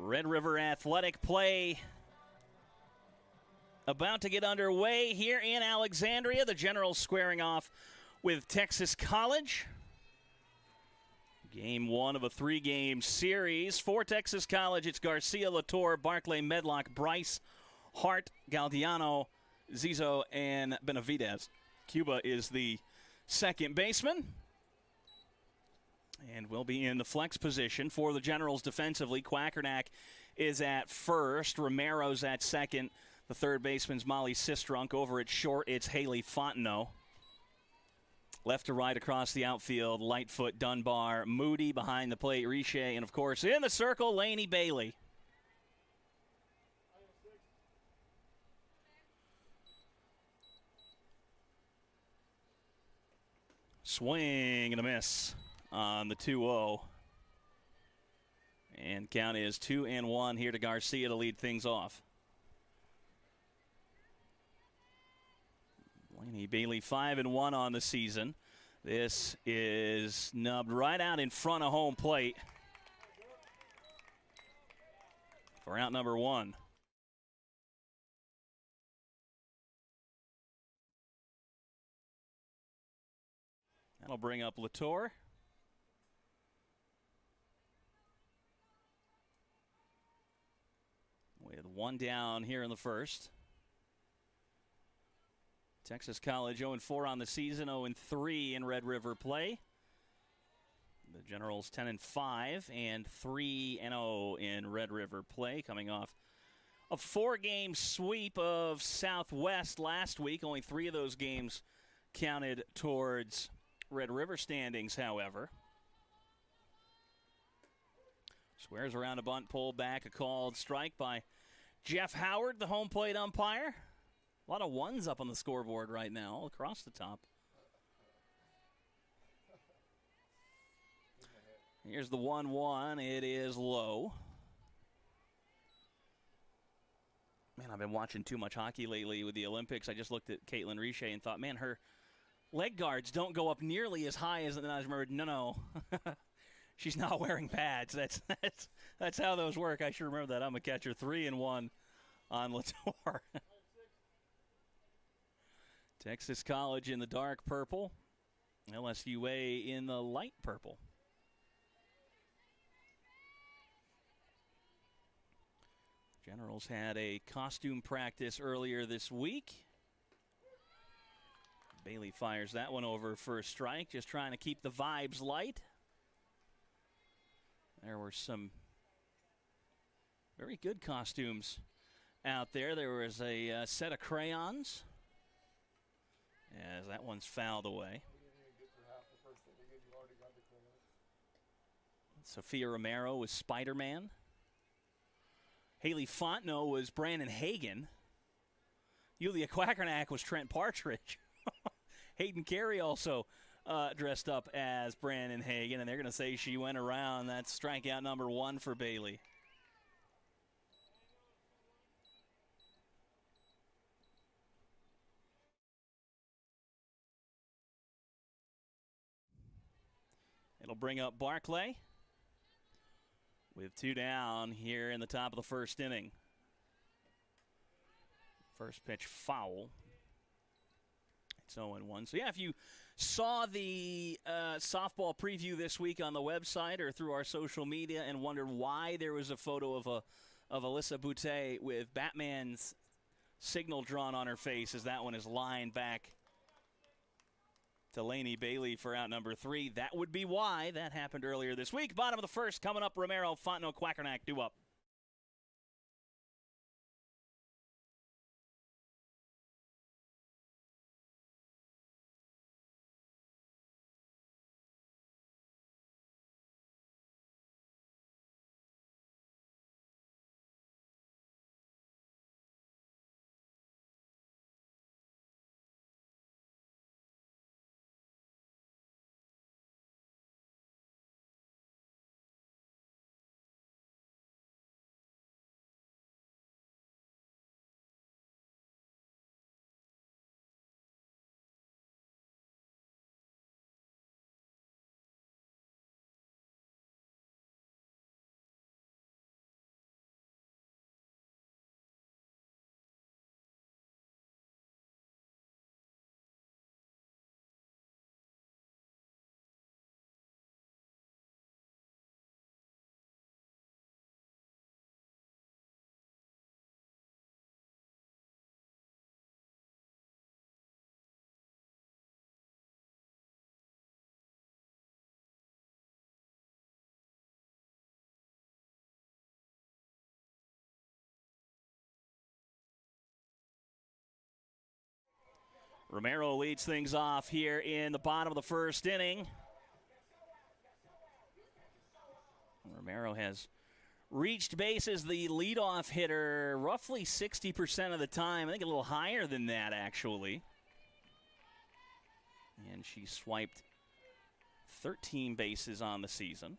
Red River Athletic play about to get underway here in Alexandria. The Generals squaring off with Texas College. Game one of a three-game series. For Texas College, it's Garcia, Latour, Barclay, Medlock, Bryce, Hart, Galdiano, Zizo, and Benavidez. Cuba is the second baseman and will be in the flex position. For the Generals defensively, Quackernack is at first. Romero's at second. The third baseman's Molly Sistrunk. Over at short, it's Haley Fontenot. Left to right across the outfield, Lightfoot, Dunbar, Moody behind the plate, Riche, and of course in the circle, Laney Bailey. Swing and a miss on the 2-0. And count is 2-1 here to Garcia to lead things off. Laney Bailey 5-1 on the season. This is nubbed right out in front of home plate for out number one. That'll bring up Latour. With one down here in the first. Texas College 0-4 on the season, 0-3 in Red River play. The Generals 10-5 and 3-0 in Red River play, coming off a four-game sweep of Southwest last week. Only three of those games counted towards Red River standings, however. Squares around a bunt, pulled back, a called strike by Jeff Howard, the home plate umpire. A lot of ones up on the scoreboard right now, across the top. Here's the 1-1. It is low. Man, I've been watching too much hockey lately with the Olympics. I just looked at Caitlin Riche and thought, man, her leg guards don't go up nearly as high as, and then I remembered, no. She's not wearing pads. That's how those work. I should remember that. I'm a catcher. 3-1 on Latour. Texas College in the dark purple. LSUA in the light purple. Generals had a costume practice earlier this week. Bailey fires that one over for a strike, just trying to keep the vibes light. There were some very good costumes out there. There was a set of crayons, as that one's fouled away. Sophia Romero was Spider-Man. Haley Fontenot was Brandon Hagen. Yulia Quackernack was Trent Partridge. Hayden Carey also dressed up as Brandon Hagen, and they're going to say she went around. That's strikeout number one for Bailey. It'll bring up Barclay with two down here in the top of the first inning. First pitch foul. It's 0-1. So, yeah, if you saw the softball preview this week on the website or through our social media and wondered why there was a photo of Alyssa Boutte with Batman's signal drawn on her face as that one is lined back to Laney Bailey for out number three, that would be why that happened earlier this week. Bottom of the first, coming up, Romero, Fontenot, Quackernack, due up. Romero leads things off here in the bottom of the first inning. Romero has reached base as the leadoff hitter roughly 60% of the time. I think a little higher than that, actually. And she swiped 13 bases on the season.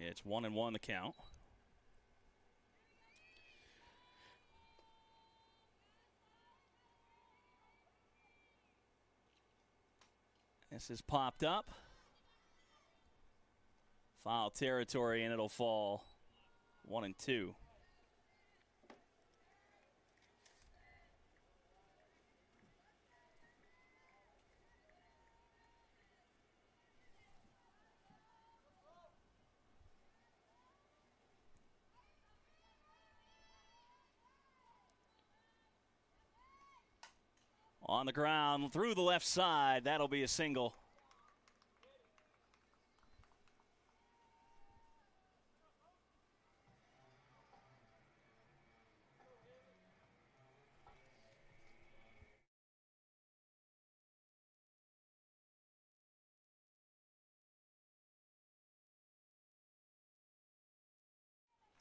It's 1-1 the count. This is popped up. Foul territory, and it'll fall 1-2. On the ground, through the left side. That'll be a single.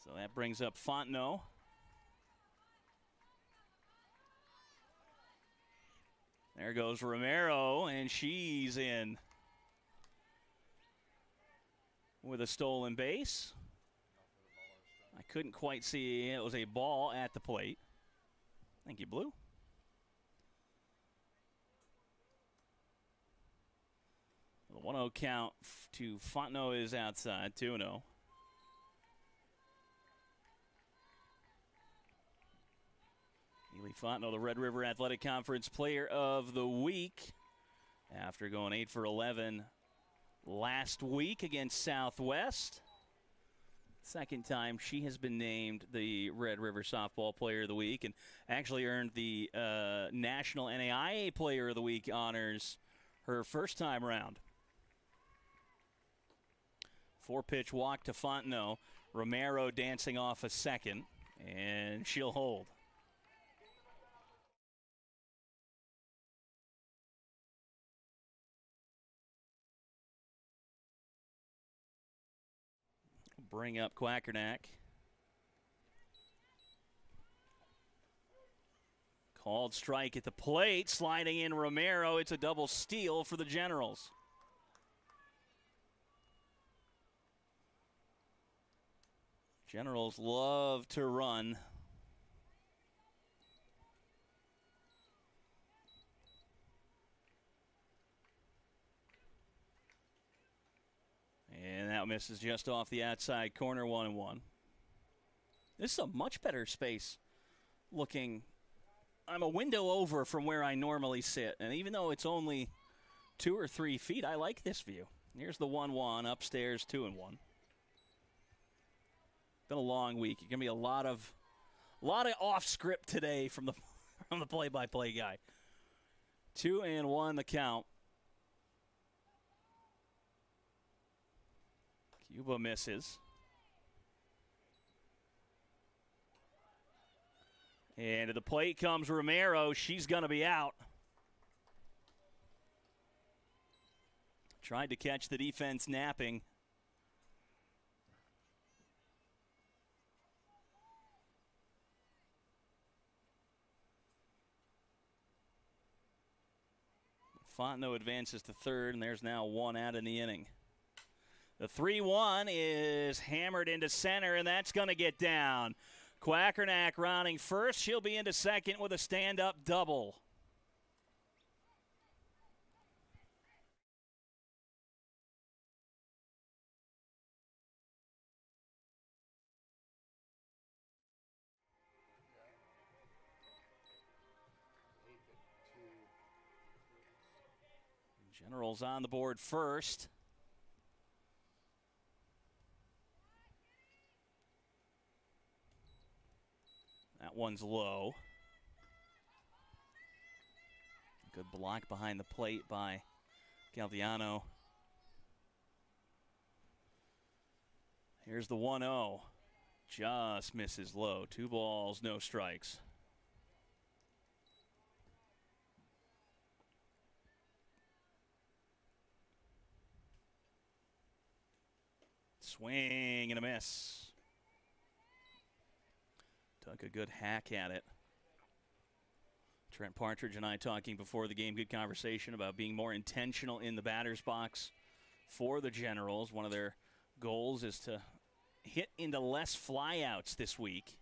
So that brings up Fontenot. There goes Romero, and she's in with a stolen base. I couldn't quite see. It was a ball at the plate. Thank you, Blue. The 1-0 count to Fontenot is outside, 2-0. Ely Fontenot, the Red River Athletic Conference Player of the Week, after going 8 for 11 last week against Southwest. Second time she has been named the Red River Softball Player of the Week, and actually earned the National NAIA Player of the Week honors her first time around. 4-pitch walk to Fontenot. Romero dancing off a second, and she'll hold. Bring up Quackernack. Called strike at the plate. Sliding in Romero. It's a double steal for the Generals. Generals love to run. And that misses just off the outside corner, 1-1. This is a much better space looking. I'm a window over from where I normally sit, and even though it's only 2 or 3 feet, I like this view. Here's the 1-1, upstairs 2-1. Been a long week. You're gonna be a lot of off script today from the play-by-play guy. 2-1 the count. Cuba misses. And to the plate comes Romero. She's going to be out. Tried to catch the defense napping. Fontenot advances to third, and there's now 1 out in the inning. The 3-1 is hammered into center, and that's going to get down. Quackernack rounding first. She'll be into second with a stand-up double. Generals on the board first. That one's low. Good block behind the plate by Galdiano. Here's the 1-0. Just misses low. 2 balls, no strikes. Swing and a miss. Took a good hack at it. Trent Partridge and I talking before the game, good conversation about being more intentional in the batter's box for the Generals. One of their goals is to hit into less flyouts this week.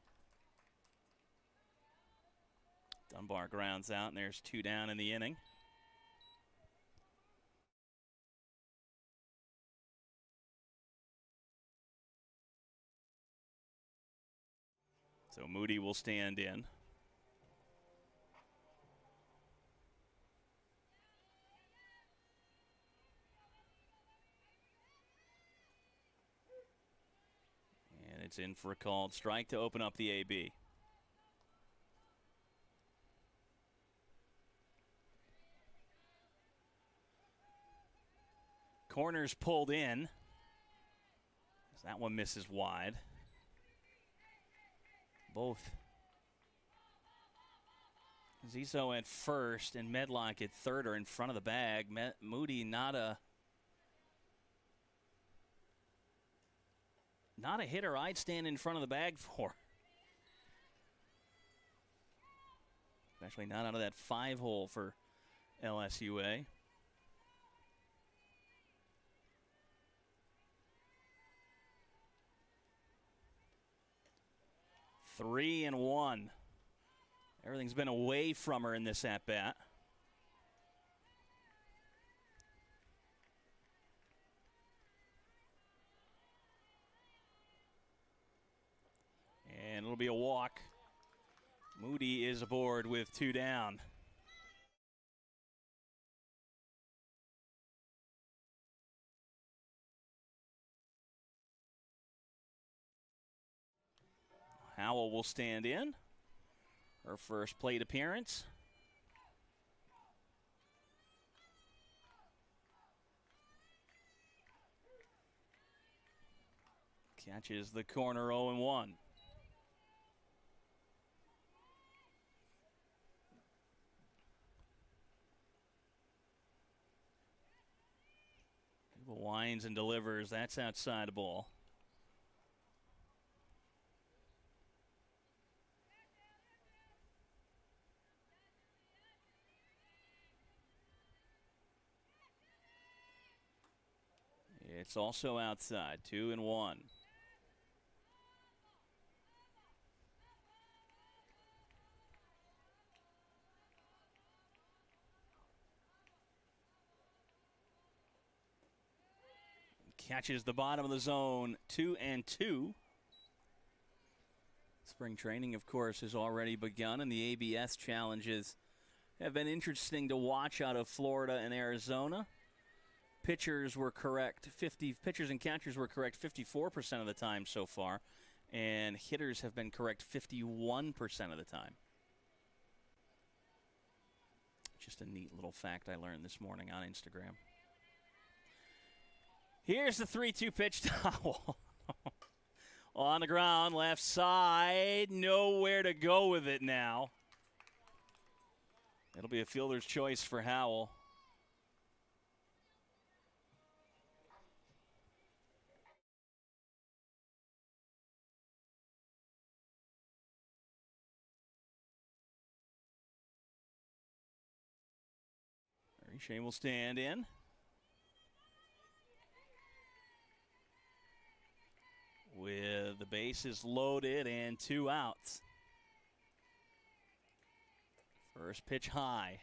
Dunbar grounds out, and there's 2 down in the inning. So Moody will stand in. And it's in for a called strike to open up the AB. Corners pulled in. That one misses wide. Both Zizzo at first and Medlock at third are in front of the bag. Moody not a hitter I'd stand in front of the bag for. Especially not out of that 5-hole for LSUA. Three and 1. Everything's been away from her in this at-bat. And it'll be a walk. Moody is aboard with 2 down. Howell will stand in. Her first plate appearance. Catches the corner 0-1. Winds and delivers. That's outside the ball. It's also outside. 2 and 1. Catches the bottom of the zone. 2 and 2. Spring training, of course, has already begun, and the ABS challenges have been interesting to watch out of Florida and Arizona. Pitchers were correct. Pitchers and catchers were correct 54% of the time so far, and hitters have been correct 51% of the time. Just a neat little fact I learned this morning on Instagram. Here's the 3-2 pitch to Howell. On the ground, left side. Nowhere to go with it now. It'll be a fielder's choice for Howell. Shane will stand in. With the bases loaded and 2 outs. First pitch high.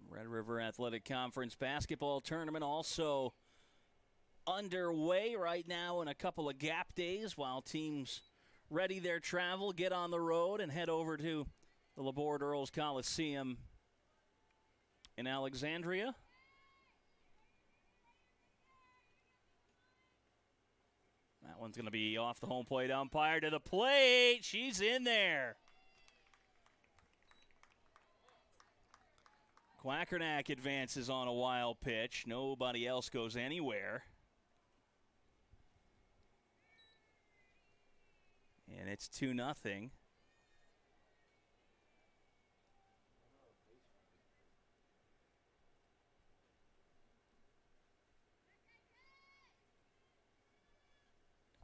Red River Athletic Conference basketball tournament also underway right now in a couple of gap days while teams ready their travel, get on the road, and head over to the Laborde Earls Coliseum in Alexandria. That one's going to be off the home plate umpire to the plate. She's in there. Quackernack advances on a wild pitch. Nobody else goes anywhere. And it's 2-0.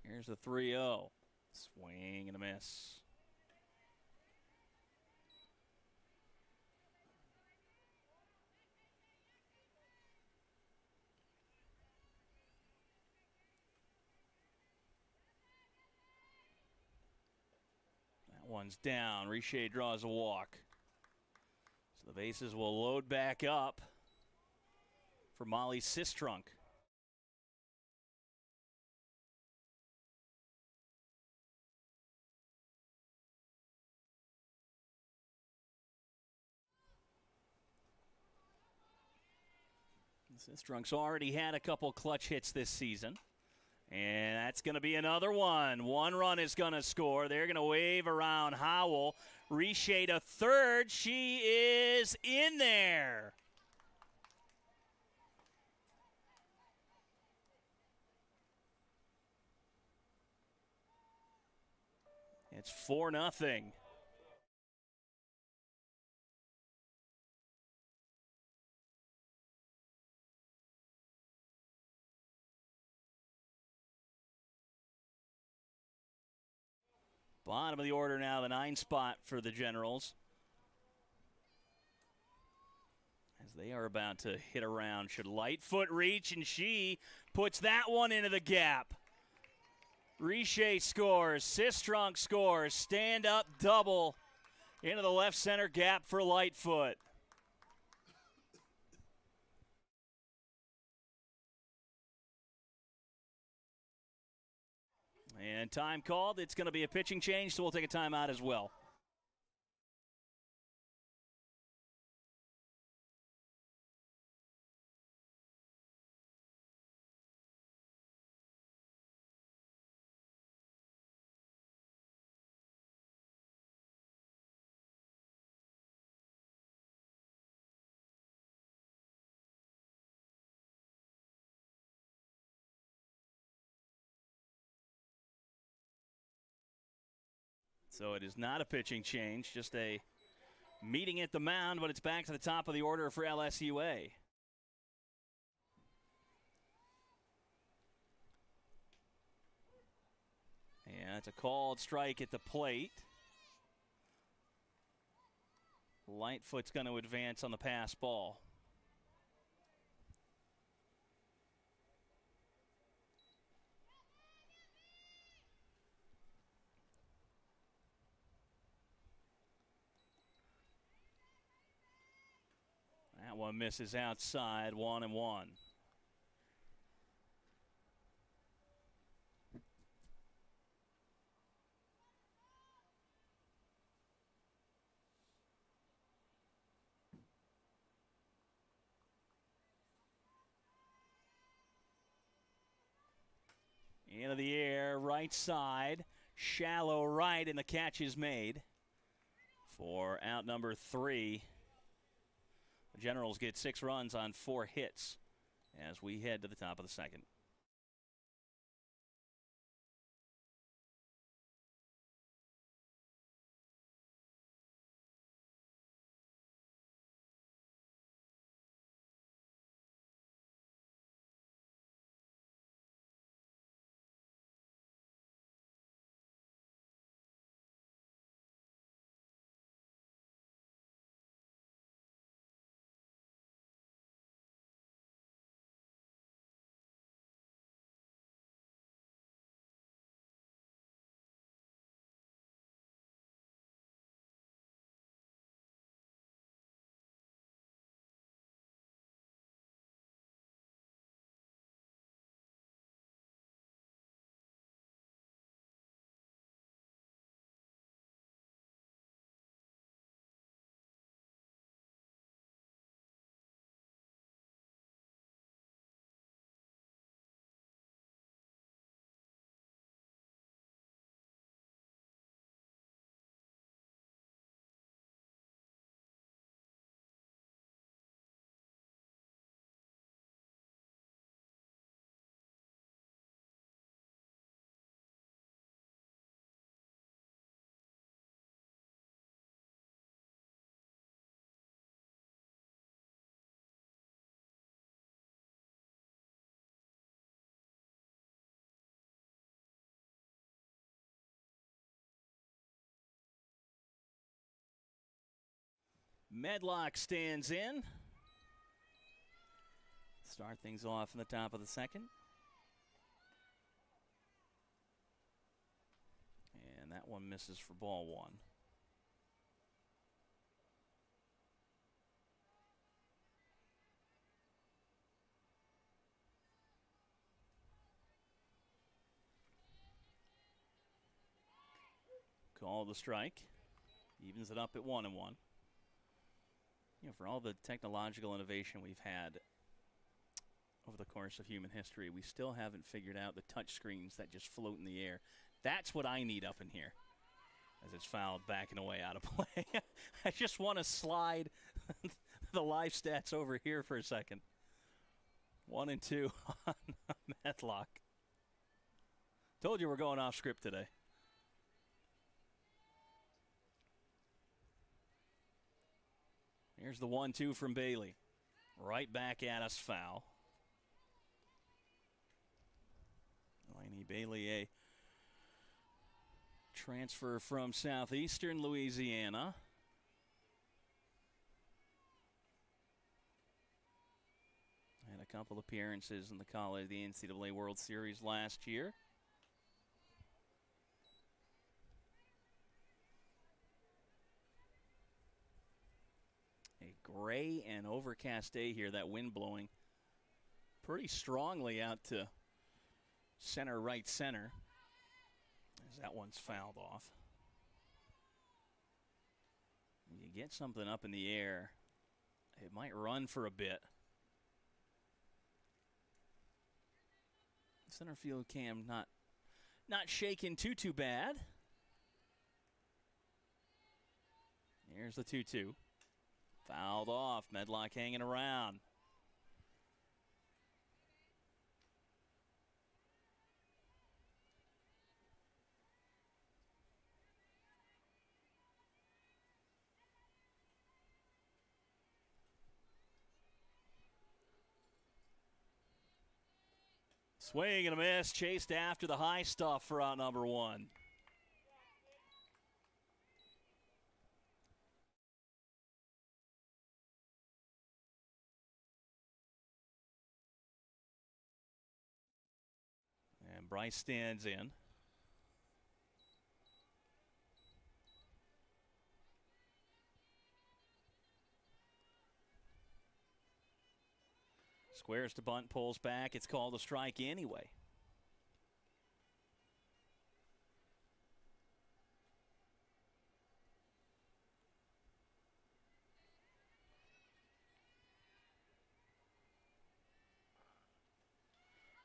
Here's the 3-0. Swing and a miss. That one's down. Richer draws a walk. So the bases will load back up for Molly Sistrunk. Sistrunk's already had a couple clutch hits this season. And that's going to be another one. One run is going to score. They're going to wave around Howell. Richer to third. She is in there. It's 4-0. Bottom of the order now, the 9 spot for the Generals. As they are about to hit around. Should Lightfoot reach, and she puts that one into the gap. Richer scores. Sistrunk scores. Stand up double into the left center gap for Lightfoot. And time called. It's going to be a pitching change, so we'll take a timeout as well. So it is not a pitching change, just a meeting at the mound, but it's back to the top of the order for LSUA. And it's a called strike at the plate. Lightfoot's going to advance on the pass ball. That one misses outside, 1-1. Into the air, right side, shallow right, and the catch is made for out number 3. The Generals get 6 runs on 4 hits as we head to the top of the second. Medlock stands in. Start things off in the top of the second. And that one misses for ball one. Call the strike. Evens it up at 1-1. You know, for all the technological innovation we've had over the course of human history, we still haven't figured out the touch screens that just float in the air. That's what I need up in here. As it's fouled back and away out of play. I just want to slide the live stats over here for a second. 1-2 on Medlock. Told you we're going off script today. Here's the 1-2 from Bailey. Right back at us, foul. Laney Bailey, a transfer from Southeastern Louisiana. Had a couple appearances in the NCAA World Series last year. A gray and overcast day here, that wind blowing pretty strongly out to center, right center, as that one's fouled off. You get something up in the air, it might run for a bit. Center field cam not shaking too bad. Here's the 2-2. Fouled off. Medlock hanging around. Swing and a miss. Chased after the high stuff for out number one. And Bryce stands in. Squares to bunt, pulls back. It's called a strike anyway.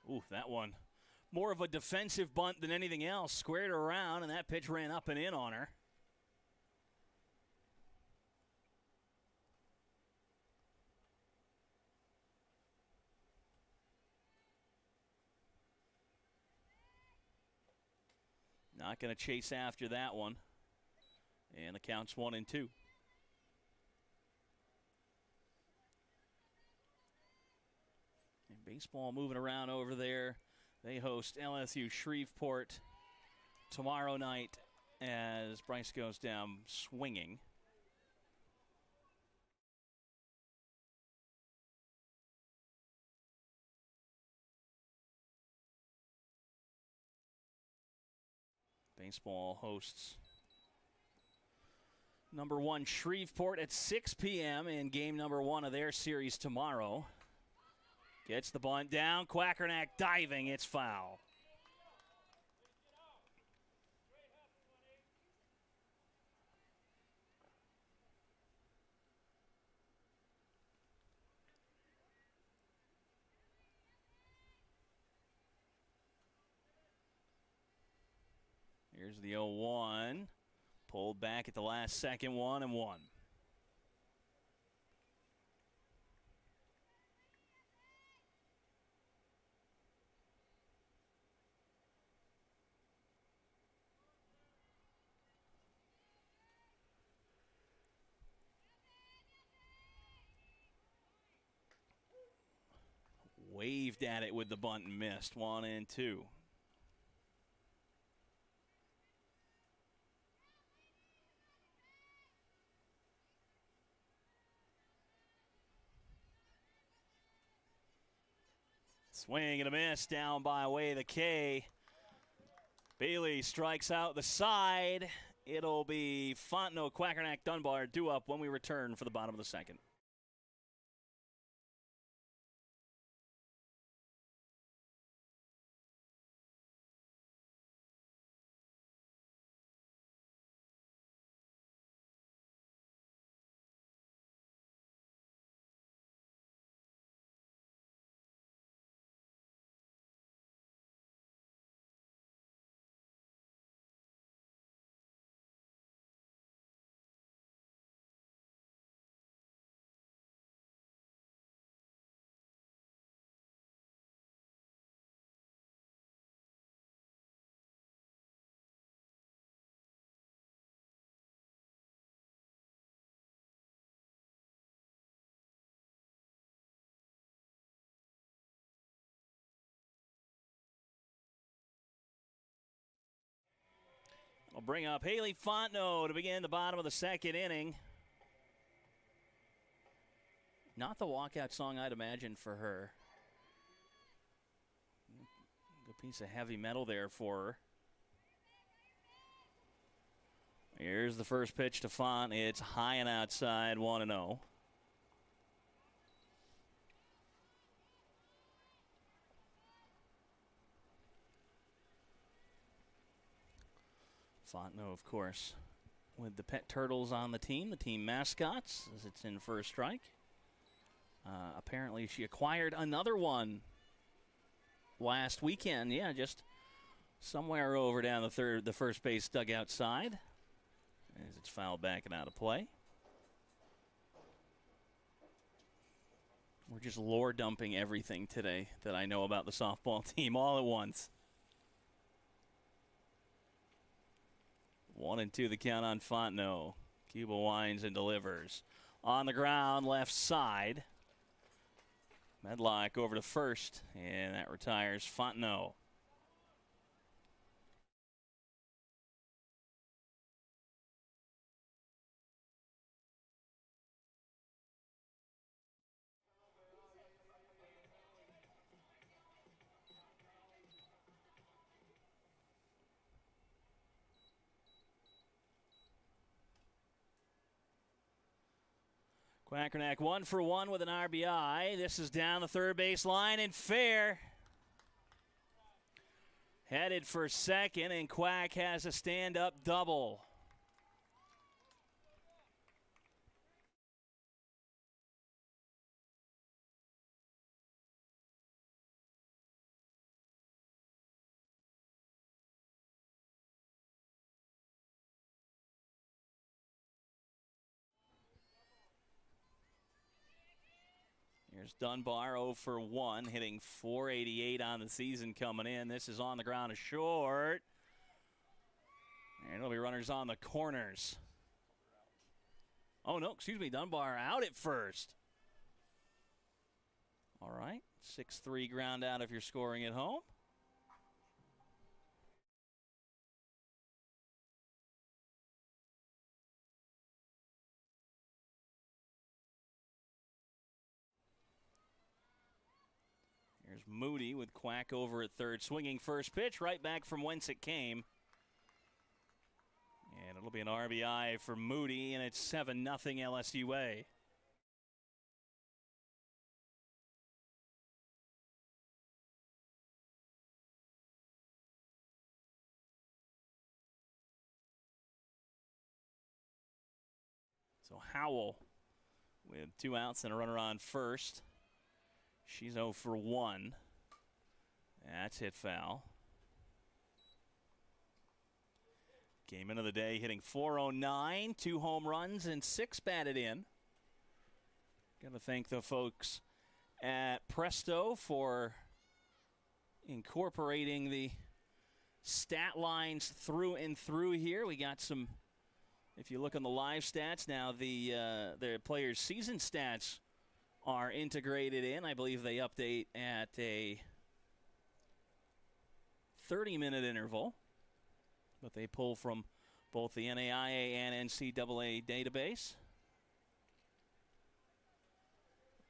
Ooh, that one. More of a defensive bunt than anything else. Squared her around, and that pitch ran up and in on her. Not going to chase after that one. And the count's 1-2. And baseball moving around over there. They host LSU Shreveport tomorrow night as Bryce goes down swinging. Baseball hosts number one Shreveport at 6 p.m. in game number one of their series tomorrow. Gets the bunt down. Quackernack diving. It's foul. Here's the 0-1. Pulled back at the last second, 1-1. Waved at it with the bunt and missed. 1-2. Swing and a miss down by way of the K. Bailey strikes out the side. It'll be Fontenot, Quackernack, Dunbar due up when we return for the bottom of the second. We'll bring up Haley Fontenot to begin the bottom of the second inning. Not the walkout song I'd imagine for her. Good piece of heavy metal there for her. Here's the first pitch to Font. It's high and outside, 1-0. Fontenot, of course, with the pet turtles on the team mascots, as it's in first strike. Apparently she acquired another one last weekend. Yeah, just somewhere over down the first base dugout side, as it's fouled back and out of play. We're just lore dumping everything today that I know about the softball team all at once. 1-2 the count on Fontenot. Cuba winds and delivers. On the ground, left side. Medlock over to first, and that retires Fontenot. Quackernack 1 for 1 with an RBI. This is down the third base line and fair. Headed for second, and Quack has a stand-up double. Here's Dunbar 0 for 1, hitting .488 on the season coming in. This is on the ground, a short. And it'll be runners on the corners. Oh, no, excuse me, Dunbar out at first. All right, 6-3 ground out if you're scoring at home. Here's Moody with Quack over at third, swinging first pitch, right back from whence it came. And it'll be an RBI for Moody, and it's 7-0 LSUA. So Howell with 2 outs and a runner on first. She's 0 for 1. That's hit foul. Came into the day hitting .409, 2 home runs and 6 batted in. Got to thank the folks at Presto for incorporating the stat lines through and through here. We got some, if you look on the live stats now, the players' season stats are integrated in. I believe they update at a 30-minute interval, but they pull from both the NAIA and NCAA database.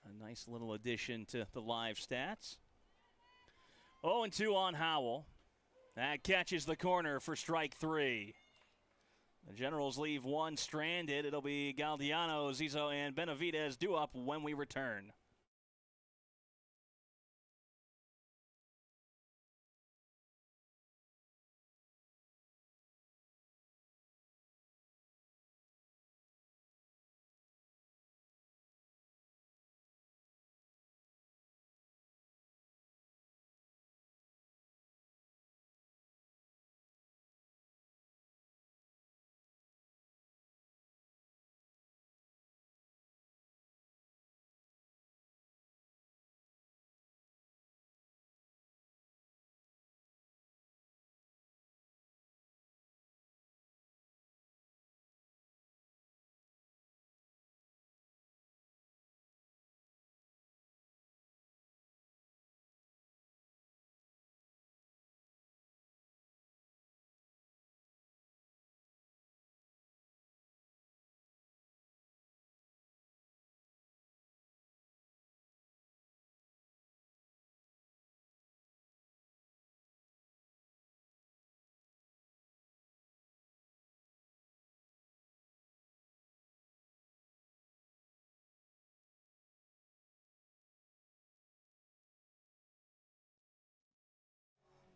A nice little addition to the live stats. 0-2 on Howell. That catches the corner for strike 3. The Generals leave one stranded. It'll be Galdiano, Zizzo, and Benavidez due up when we return.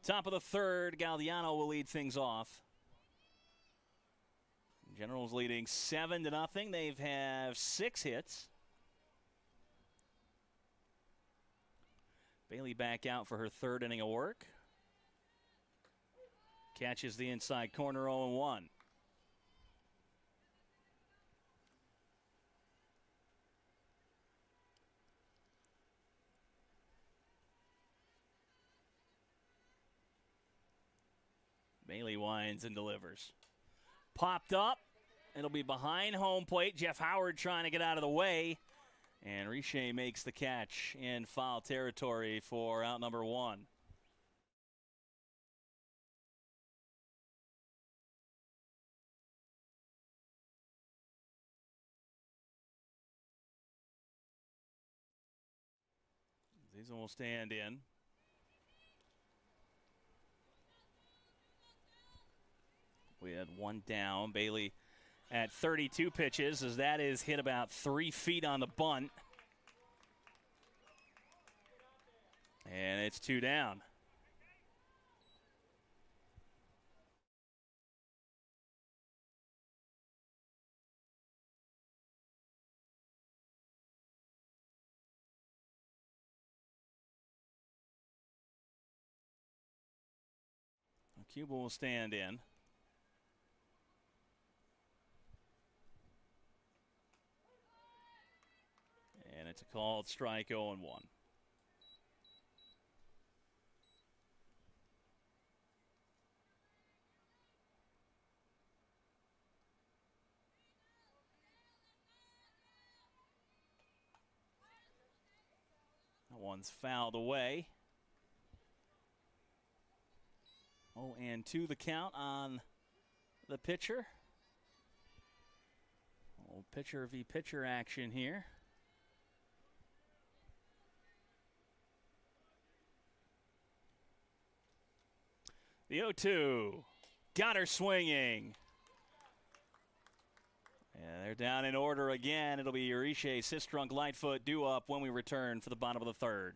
Top of the third, Galdiano will lead things off. Generals leading 7-0. They have 6 hits. Bailey back out for her third inning of work. Catches the inside corner, 0-1. Bailey winds and delivers. Popped up. It'll be behind home plate. Jeff Howard trying to get out of the way. And Riche makes the catch in foul territory for out number 1. These will stand in. We had one down. Bailey at 32 pitches, as that is hit about 3 feet on the bunt. And it's 2 down. Cuba will stand in. And it's a called strike, 0-1. That one's fouled away. 0-2 the count on the pitcher. Old pitcher v. pitcher action here. The 0-2. Got her swinging. And they're down in order again. It'll be Riche, Sistrunk, Lightfoot due up when we return for the bottom of the third.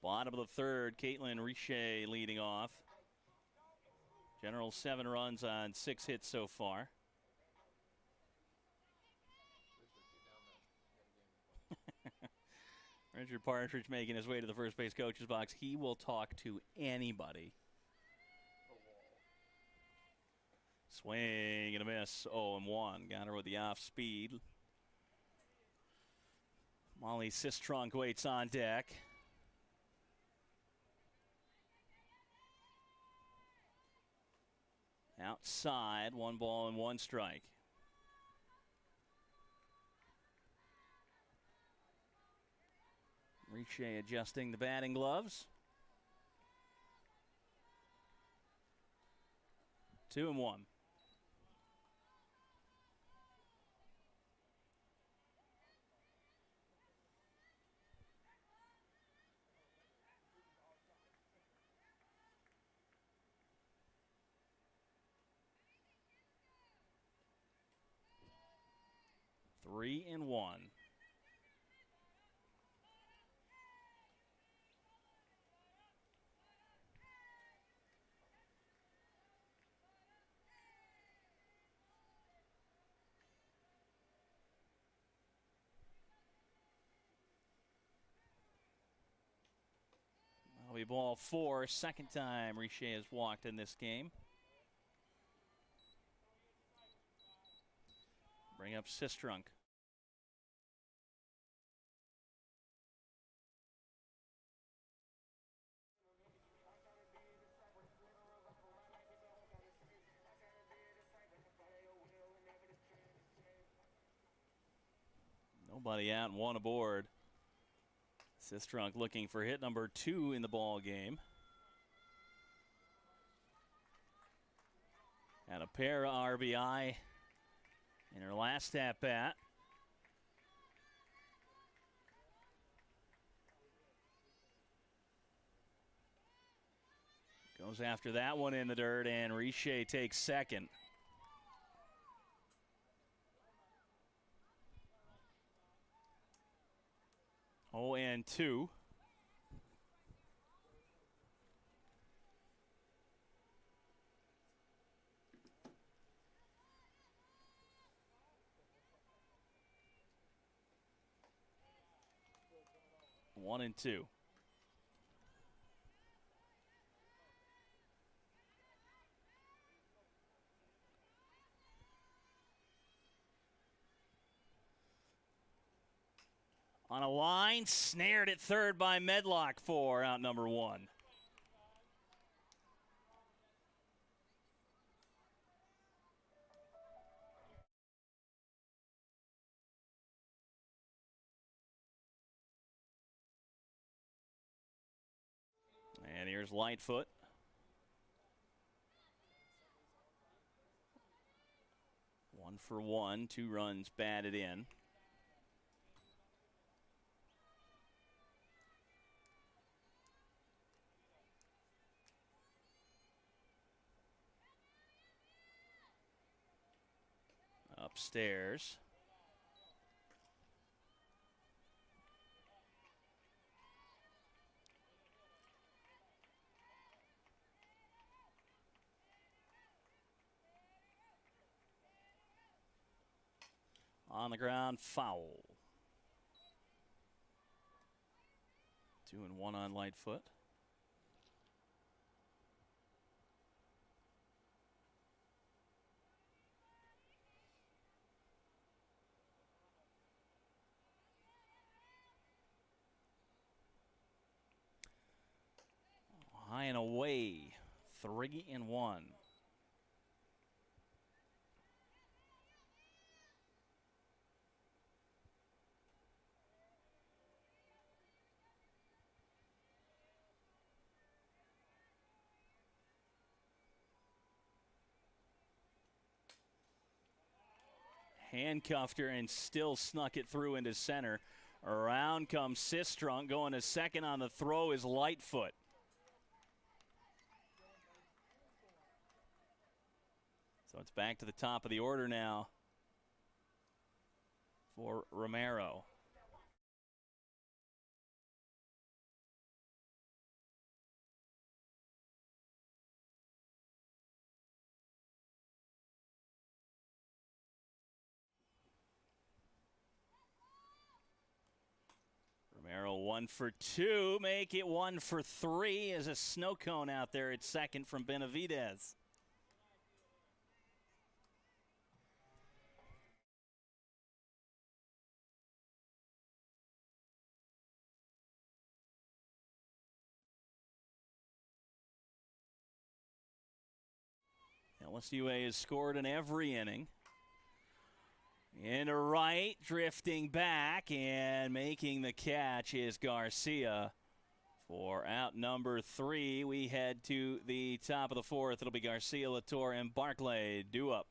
Bottom of the third, Caitlin Riche leading off. Generals 7 runs on 6 hits so far. Richard Partridge making his way to the first base coach's box. He will talk to anybody. Swing and a miss. 0-1. Got her with the off speed. Molly Sistrunk waits on deck. Outside, 1 ball and 1 strike. Riche adjusting the batting gloves. 2-1. Three and 1. That'll be ball 4. Second time Riche has walked in this game. Bring up Sistrunk. Nobody out and 1 aboard. Sistrunk looking for hit number 2 in the ball game. And a pair of RBI in her last at bat. Goes after that one in the dirt, and Riche takes second. Oh, and 2. One and 2. On a line, snared at third by Medlock for out number 1. And here's Lightfoot. One for 1, 2 runs batted in. Upstairs. On the ground, foul. 2-1 on Lightfoot. High and away, 3-1. Handcuffed her and still snuck it through into center. Around comes Sistrunk. Going to second on the throw is Lightfoot. So it's back to the top of the order now for Romero. Romero 1 for 2. Make it 1 for 3 as a snow cone out there at second from Benavidez. LSUA has scored in every inning. Into right, drifting back, and making the catch is Garcia. For out number 3, we head to the top of the 4th. It'll be Garcia, Latour, and Barclay due up.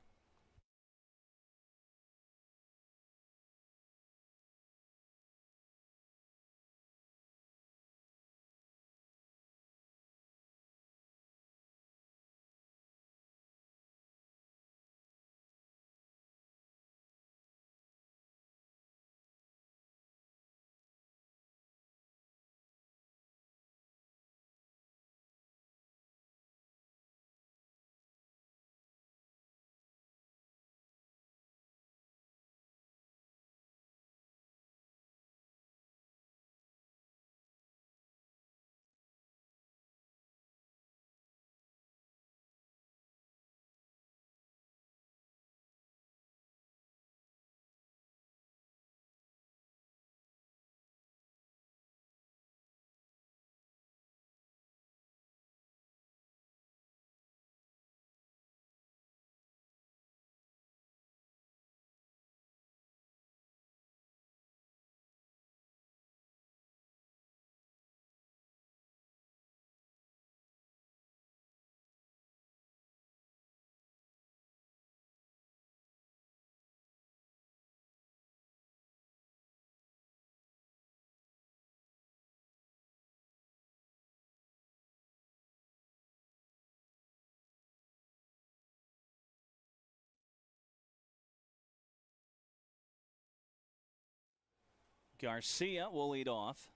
Garcia will lead off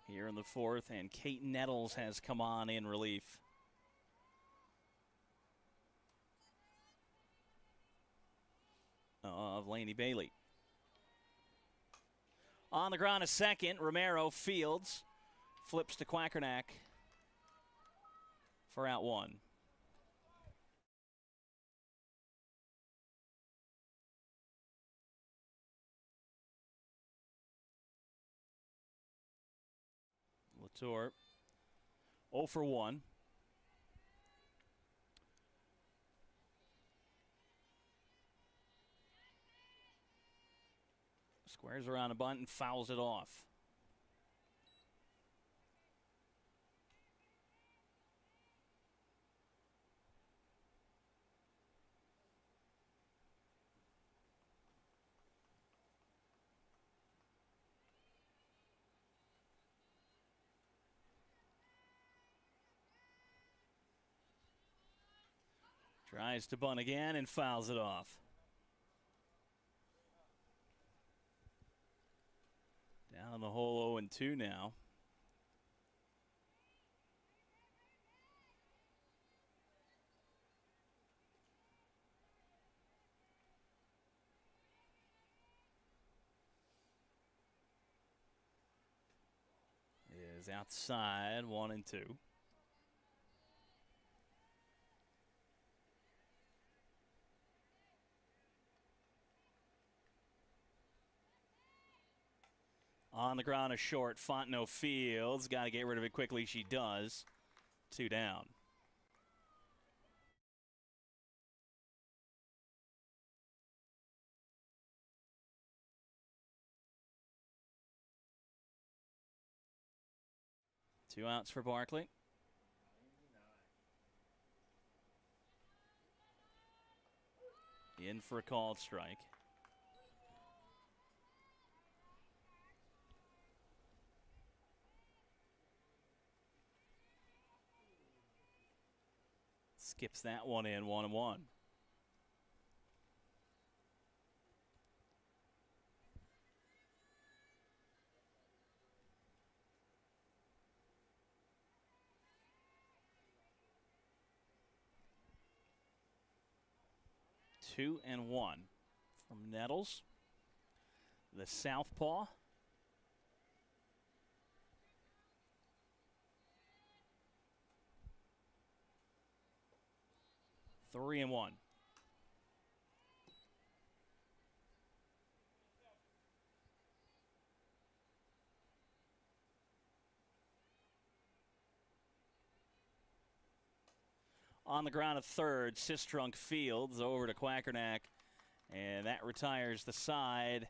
here in the 4th, and Kate Nettles has come on in relief. Of Laney Bailey. On the ground a second, Romero fields, flips to Quackernack for out 1. Latour 0 for 1. Squares around a bunt and fouls it off. Tries to bunt again and fouls it off. Down the hole 0-2 now. Is outside 1-2. On the ground, a short. Fontenot fields. Got to get rid of it quickly. She does. 2 down. Two outs for Barkley. In for a called strike. Skips that one in, 1-1. Two and 1 from Nettles, the southpaw. 3-1. On the ground at third, Sistrunk fields over to Quackernack, and that retires the side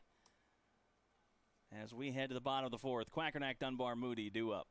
as we head to the bottom of the fourth. Quackernack, Dunbar, Moody due up.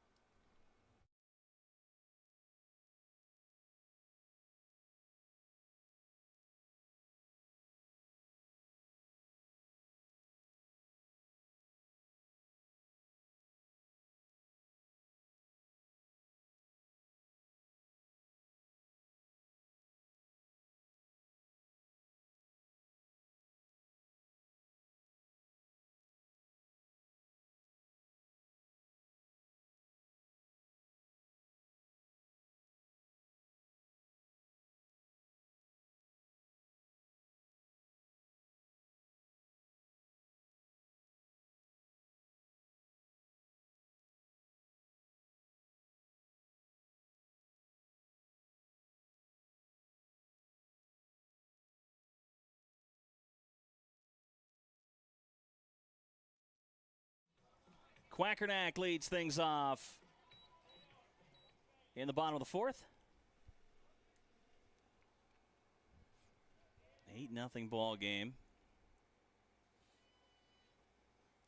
Quackernack leads things off in the bottom of the fourth. 8-0 ball game.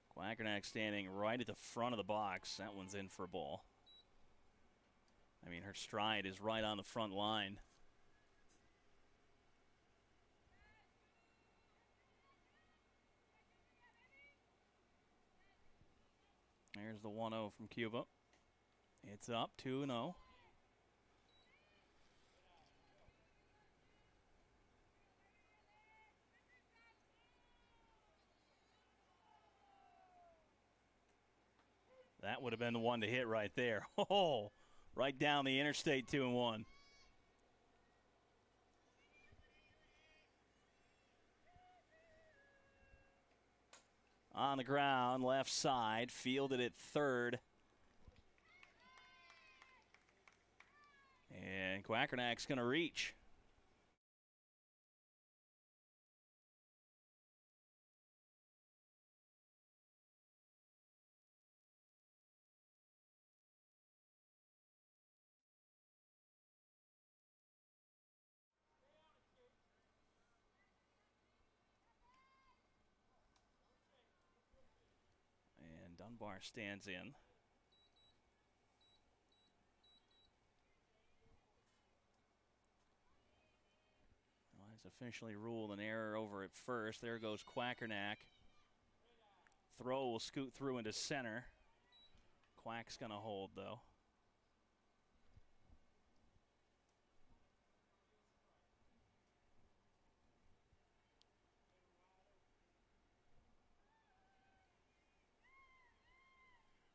Quackernack standing right at the front of the box. That one's in for a ball. I mean, her stride is right on the front line. There's the 1-0 from Cuba. It's up 2-0. That would have been the one to hit right there. Oh, right down the interstate, 2-1. On the ground, left side, fielded at third. And Quackernack's going to reach. And Dunbar stands in. Well, it's officially ruled an error over at first. There goes Quackernack. Throw will scoot through into center. Quack's going to hold, though.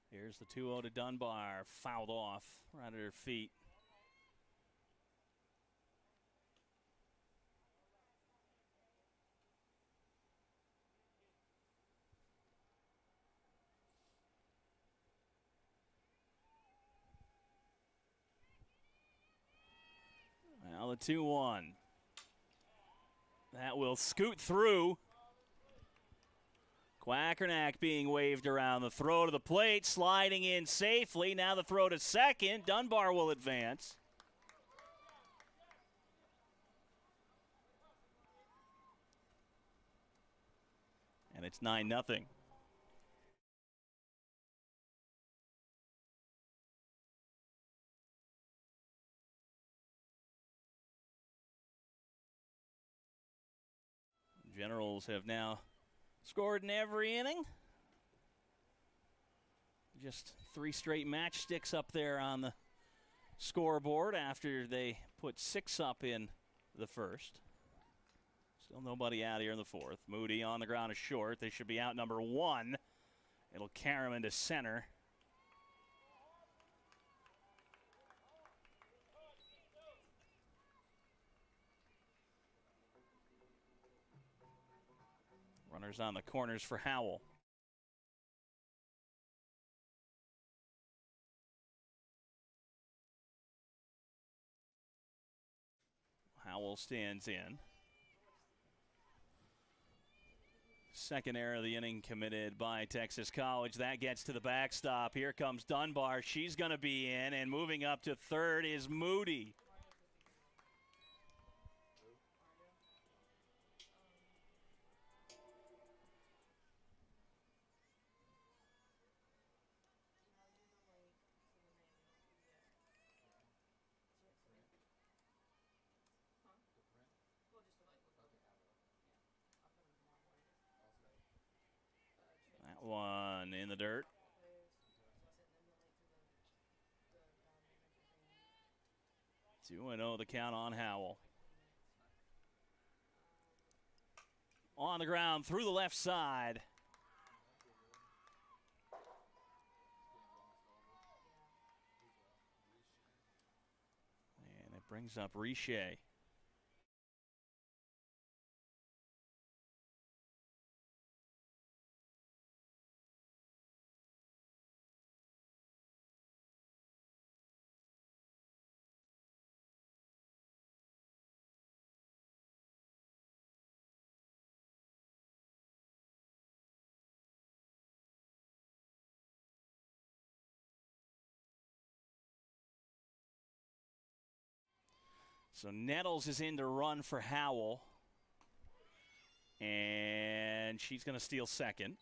Here's the 2-0 to Dunbar. Fouled off right at her feet. Now the 2-1. That will scoot through. Quackernack being waved around. The throw to the plate, sliding in safely. Now the throw to second. Dunbar will advance. And it's 9-0. Generals have now scored in every inning. Just 3 straight matchsticks up there on the scoreboard after they put 6 up in the first. Still nobody out here in the fourth. Moody on the ground is short. They should be out number 1. It'll carry him into center. Runners on the corners for Howell. Howell stands in. Second error of the inning committed by Texas College. That gets to the backstop. Here comes Dunbar. She's going to be in, and moving up to third is Moody. That one in the dirt. 2-0 the count on Howell. On the ground through the left side. And it brings up Riche. So Nettles is in to run for Howell. And she's going to steal second.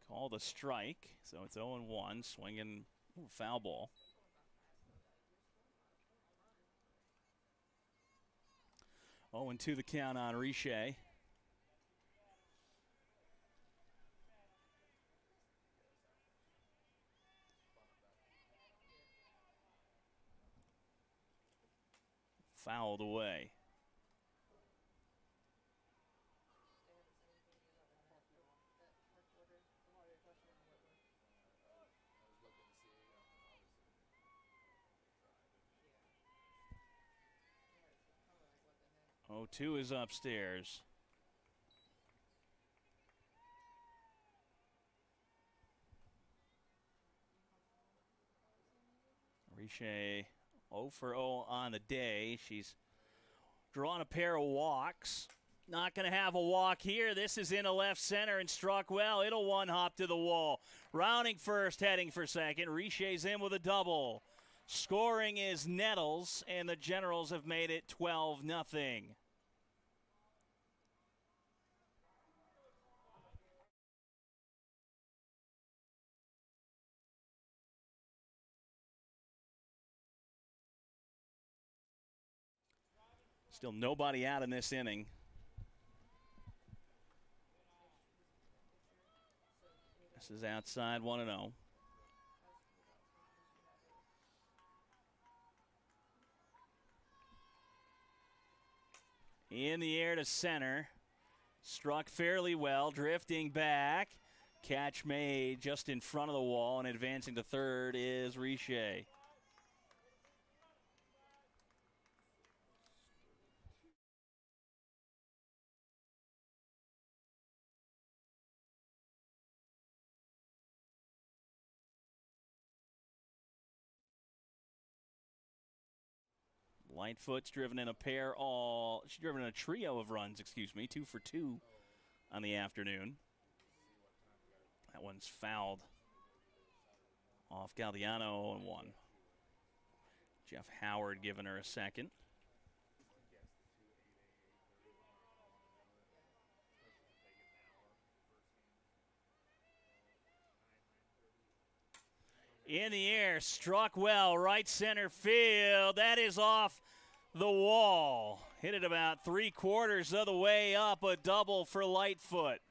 Call the strike. So it's 0-1. Swinging. Ooh, foul ball. 0-2 the count on Riche. Fouled away. Oh, 2 is upstairs. Riche 0 for 0 on the day. She's drawn a pair of walks. Not going to have a walk here. This is into left center and struck well. It'll one hop to the wall. Rounding first, heading for second. Riche's in with a double. Scoring is Nettles, and the Generals have made it 12-0. Still nobody out in this inning. This is outside 1-0. In the air to center. Struck fairly well, drifting back. Catch made just in front of the wall, and advancing to third is Riche. Lightfoot's driven in a she's driven in a trio of runs, 2 for 2 on the afternoon. That one's fouled off Galdiano, and 1. Jeff Howard giving her a second. In the air, struck well, right center field. That is off the wall. Hit it about 3/4 of the way up, a double for Lightfoot.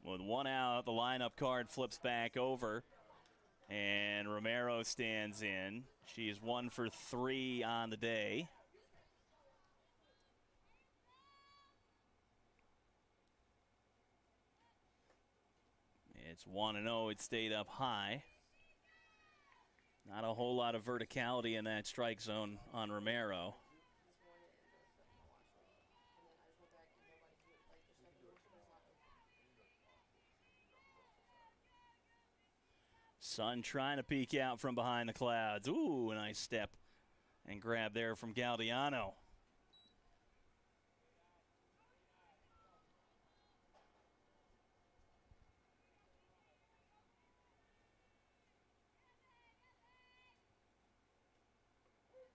With one out, the lineup card flips back over, and Romero stands in. She's 1 for 3 on the day. It's 1-0. It stayed up high. Not a whole lot of verticality in that strike zone on Romero. Sun trying to peek out from behind the clouds. Ooh, a nice step and grab there from Galdiano.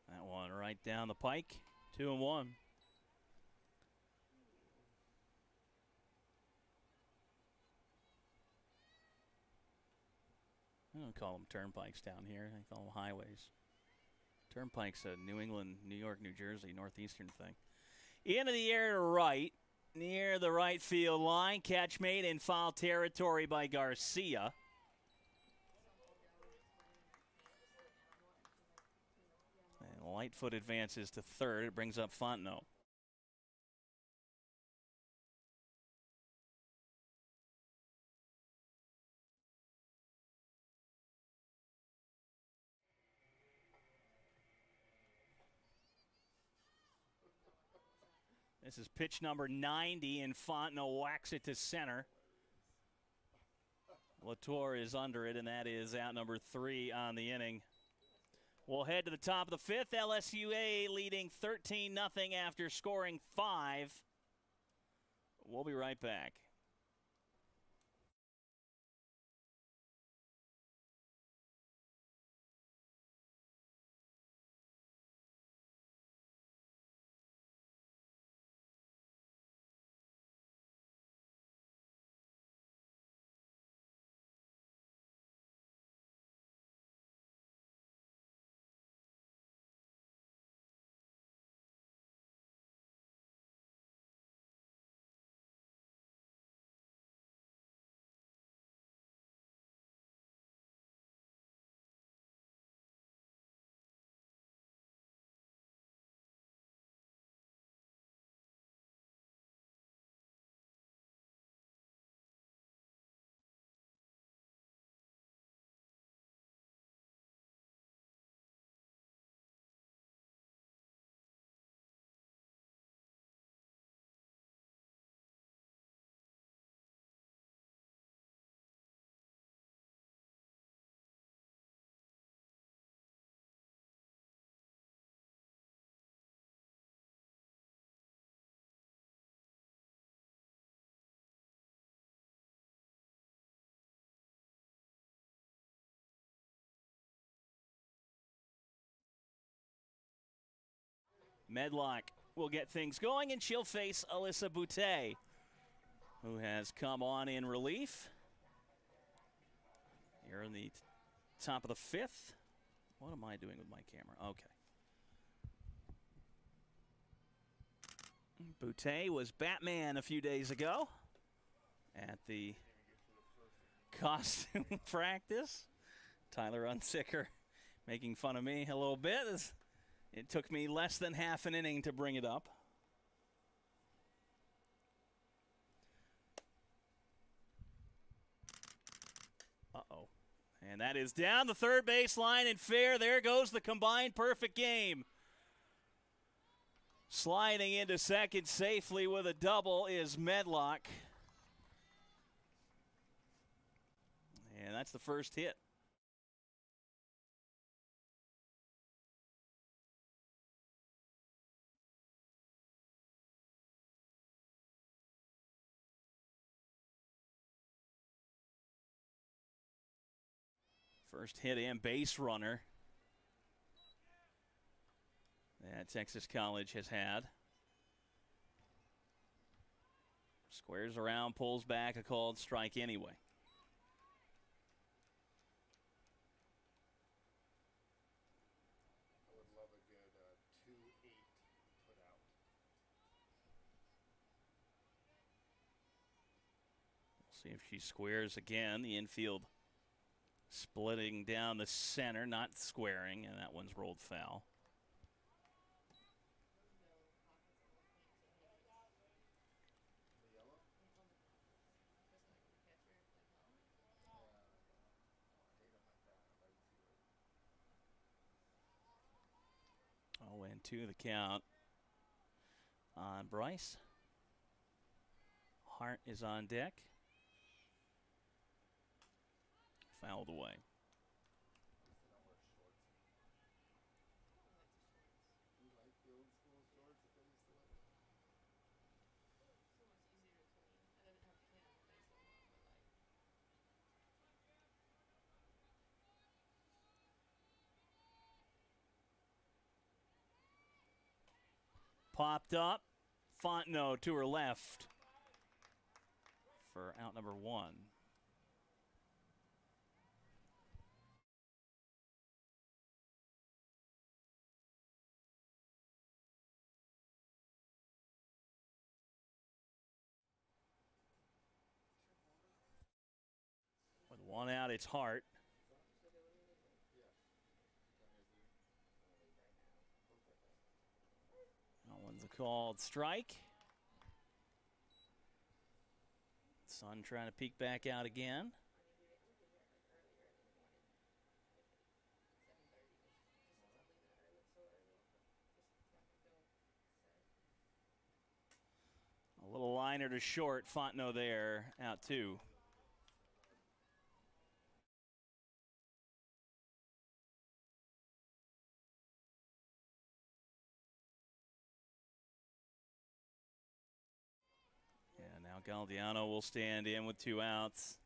That one right down the pike. 2-1. I don't call them turnpikes down here. I call them highways. Turnpike's a New England, New York, New Jersey, northeastern thing. Into the air to right, near the right field line. Catch made in foul territory by Garcia. And Lightfoot advances to third. It brings up Fontenot. This is pitch number 90, and Fontenot whacks it to center. Latour is under it, and that is out number 3 on the inning. We'll head to the top of the fifth. LSUA leading 13-0 after scoring 5. We'll be right back. Medlock will get things going, and she'll face Alyssa Boutte, who has come on in relief. Here in the top of the fifth. What am I doing with my camera? Okay. Boutte was Batman a few days ago at the costume practice. Tyler Unsicker making fun of me a little bit. It took me less than half an inning to bring it up. Uh-oh. And that is down the third base line and fair. There goes the combined perfect game. Sliding into second safely with a double is Medlock. And that's the first hit. First hit and base runner that Texas College has had. Squares around, pulls back, a called strike anyway. I would love a good 2-8 put out. See if she squares again. The infield splitting down the center, not squaring, and that one's rolled foul. Oh, and 2 the count on Bryce. Hart is on deck. Fouled away. Popped up. Fontenot to her left for out number 1. With 1 out, it's Hart. That one's a called strike. Sun trying to peek back out again. A little liner to short. Fontenot there, out 2. And now Galdiano will stand in with 2 outs.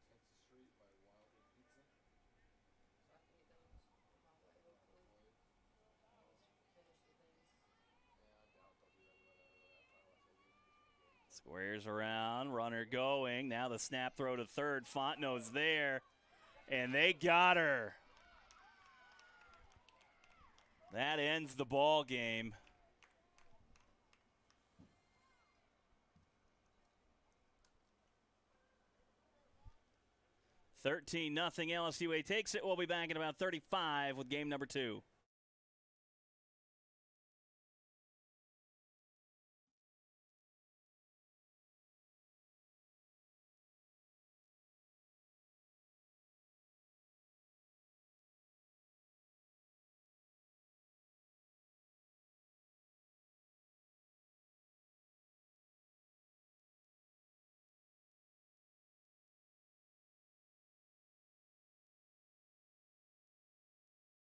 Squares around, runner going. Now the snap throw to third. Fontenot's there, and they got her. That ends the ball game. 13-0 LSUA takes it. We'll be back in about 35 with game number 2.